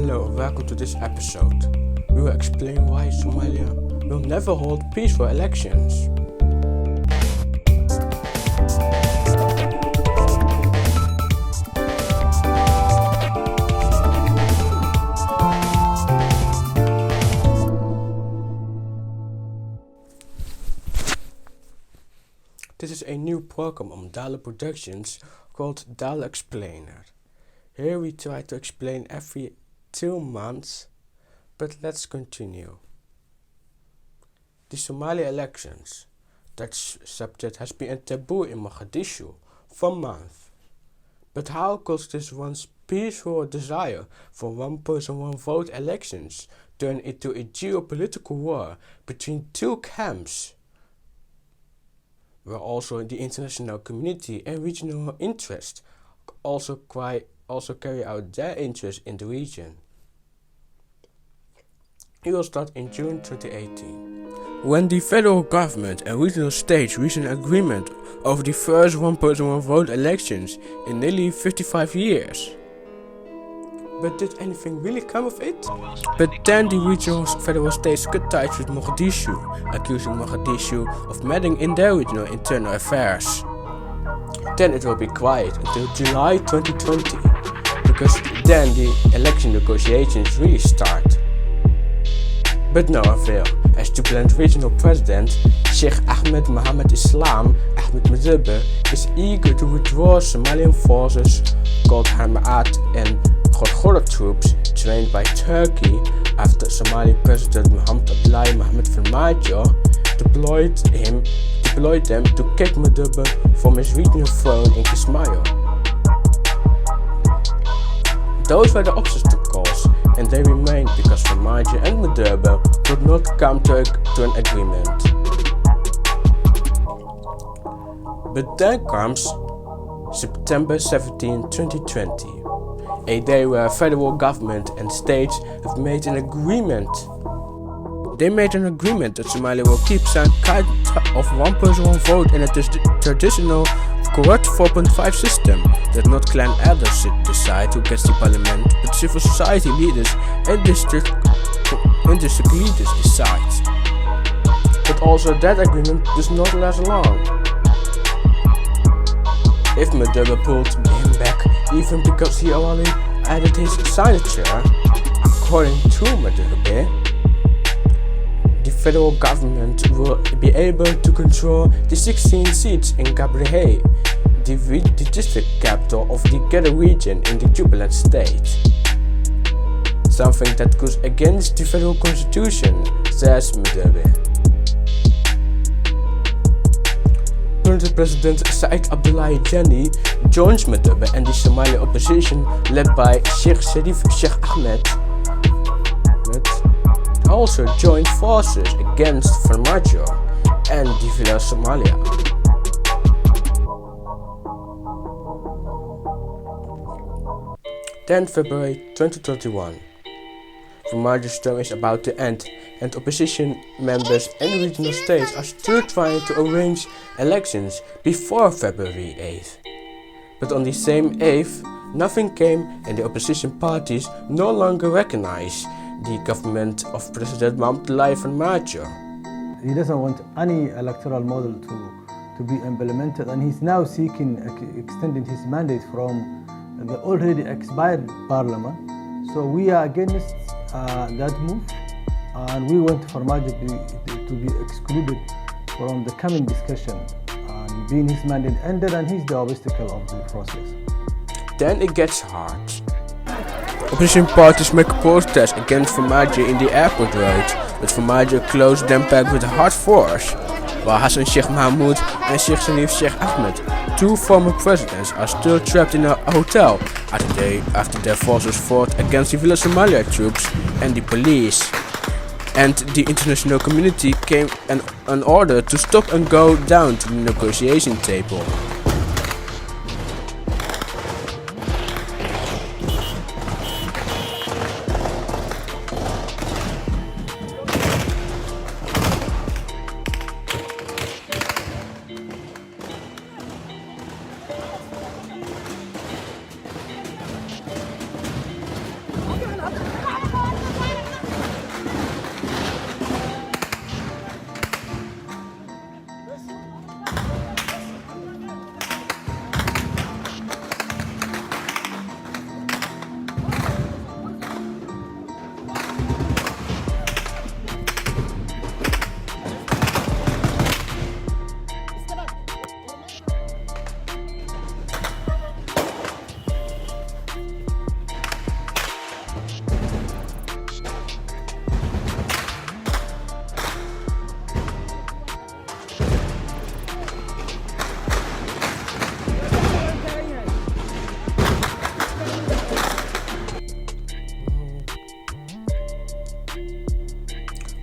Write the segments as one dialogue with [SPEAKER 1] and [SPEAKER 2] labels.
[SPEAKER 1] Hello and welcome to this episode. We will explain why Somalia will never hold peaceful elections. This is a new program on Dallo Productions called Dallo Explainer. Here we try to explain every 2 months, but let's continue. The Somalia elections. That subject has been a taboo in Mogadishu for months. But how could this once peaceful desire for one person, one vote elections turn into a geopolitical war between two camps, where also the international community and regional interests also carry out their interest in the region? It will start in June 2018, when the federal government and regional states reached an agreement over the first one person one vote elections in nearly 55 years. But did anything really come of it? But then the regional federal states cut ties with Mogadishu, accusing Mogadishu of meddling in their regional internal affairs. Then it will be quiet until July 2020, because then the election negotiations really start. But no avail, as jubilant regional president Sheikh Ahmed Mohammed Islam Ahmed Madebe is eager to withdraw Somalian forces called Hamad and Gorgora troops trained by Turkey after Somali President Mohamed Abdullahi Mohamed Farmajo deployed them to kick Madebe from his regional throne in Kismayo. Those were the obstacles, and they remained because Farmajo and Madebe could not come to an agreement. But then comes September 17, 2020, a day where federal government and states have made an agreement. They made an agreement that Somalia will keep some kind of one person one vote in a traditional corrupt 4.5 system that not clan elders decide who gets the parliament, but civil society leaders and district leaders decide. But also that agreement does not last long. If Madebe pulled him back even because he already added his signature, according to Madebe, the federal government will be able to control the 16 seats in Gabriel, the district capital of the Gede region in the Jubilant state. Something that goes against the federal constitution, says Madebe. Current President Said Abdullahi Jani joins Madebe and the Somali opposition led by Sheikh Sharif Sheikh Ahmed also joined forces against Farmajo and the Villa Somalia. Then February 2021. Farmajo's term is about to end, and opposition members and regional states are still trying to arrange elections before February 8th. But on the same 8th, nothing came, and the opposition parties no longer recognize the government of President Mohamed Abdullahi Farmajo.
[SPEAKER 2] He doesn't want any electoral model to be implemented, and he's now seeking extending his mandate from the already expired parliament. So we are against that move, and we want Farmajo to be excluded from the coming discussion, and being his mandate ended, and he's the obstacle of the process.
[SPEAKER 1] Then it gets hard. Opposition parties make protests against Farmajo in the airport road, but Farmajo closed them back with hard force, while Hassan Sheikh Mahmoud and Sheikh Sharif Sheikh Ahmed, two former presidents, are still trapped in a hotel after their forces fought against the Villa Somalia troops and the police. And the international community came an order to stop and go down to the negotiation table.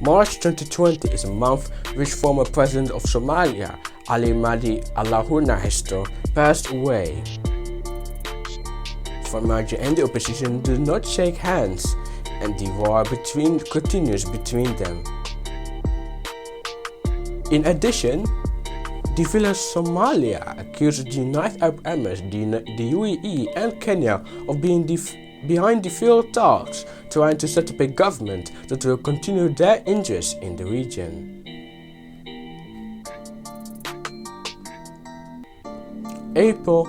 [SPEAKER 1] March 2020 is a month which former president of Somalia, Ali Mahdi Al-Nahisto, passed away. Farmajo and the opposition do not shake hands, and the war continues between them. In addition, the village Somalia accused the United Arab Emirates, the UAE and Kenya of being behind the failed talks trying to set up a government that will continue their interests in the region. April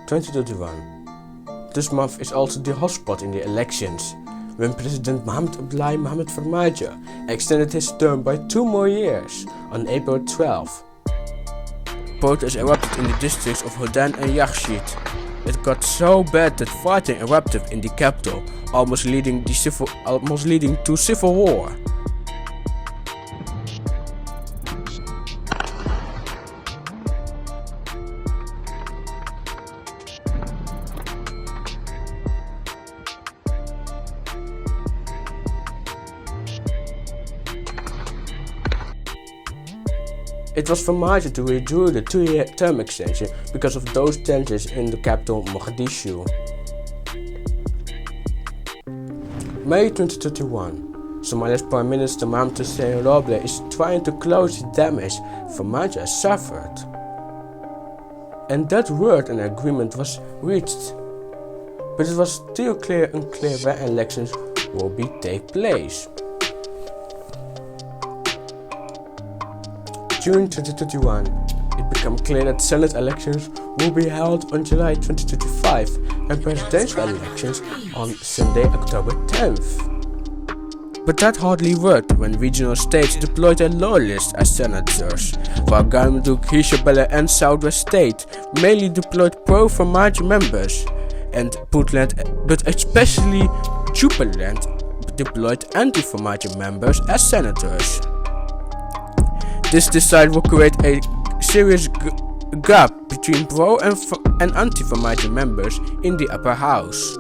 [SPEAKER 1] 2021. This month is also the hotspot in the elections, when President Mohamed Abdullahi Mohamed Farmajo extended his term by 2 more years on April 12. Protests erupted in the districts of Hodan and Yaghshid. It got so bad that fighting erupted in the capital, almost leading to civil war. It was Farmajo to withdraw the 2-year term extension because of those tensions in the capital Mogadishu. May 2021. Somalia's Prime Minister Mohamed Hussein Roble is trying to close the damage Farmajo has suffered. And that word and agreement was reached. But it was still unclear when elections will take place. June 2021, it became clear that Senate elections will be held on July 2025 and presidential elections on Sunday, October 10th. But that hardly worked when regional states deployed their loyalists as senators, while Galmudug, Hirshabelle and Southwest State mainly deployed pro-Farmajo members, and Puntland, but especially Jubaland, deployed anti-Farmajo members as senators. This decide will create a serious gap between pro and anti-Farmajo members in the upper house.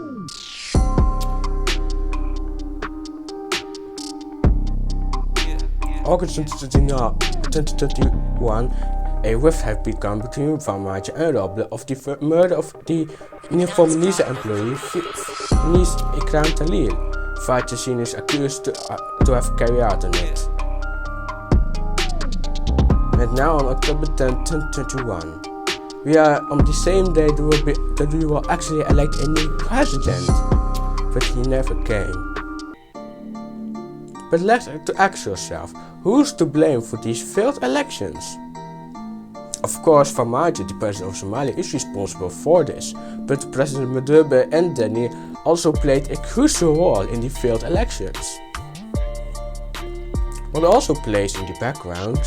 [SPEAKER 1] August 2021, a rift had begun between Farmajo and Roble of the murder of the former NISA employee Nis Ikram Talil. 5 is accused to have carried out on it. And now on October 10, 2021, we are on the same day that we will actually elect a new president, but he never came. But let's ask yourself, who's to blame for these failed elections? Of course, Farmajo, the president of Somalia, is responsible for this, but President Madurbe and Deni also played a crucial role in the failed elections. What also plays in the background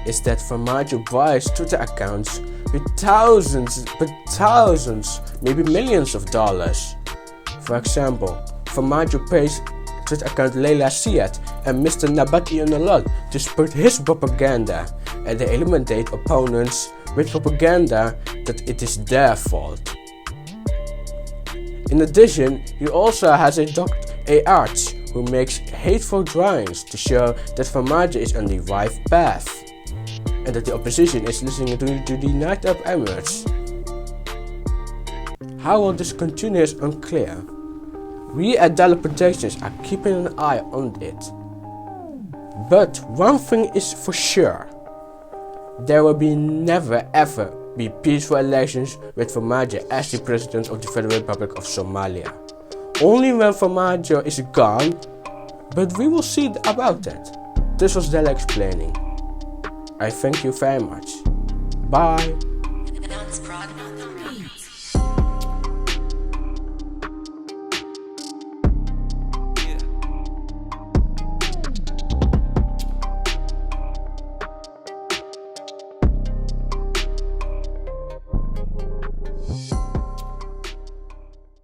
[SPEAKER 1] is that Farmajo buys Twitter accounts with thousands, maybe millions of dollars. For example, Farmajo pays Twitter account Leila Siad and Mr. Nabati Onalol to support his propaganda, and they eliminate opponents with propaganda that it is their fault. In addition, he also has a arch who makes hateful drawings to show that Farmajo is on the right path, and that the opposition is listening to the United Arab Emirates. How will this continue is unclear. We at Dallo Productions are keeping an eye on it. But one thing is for sure. There will never ever be peaceful elections with Farmajo as the president of the Federal Republic of Somalia. Only when Farmajo is gone, but we will see about that. This was Dallo Explaining. I thank you very much. Bye.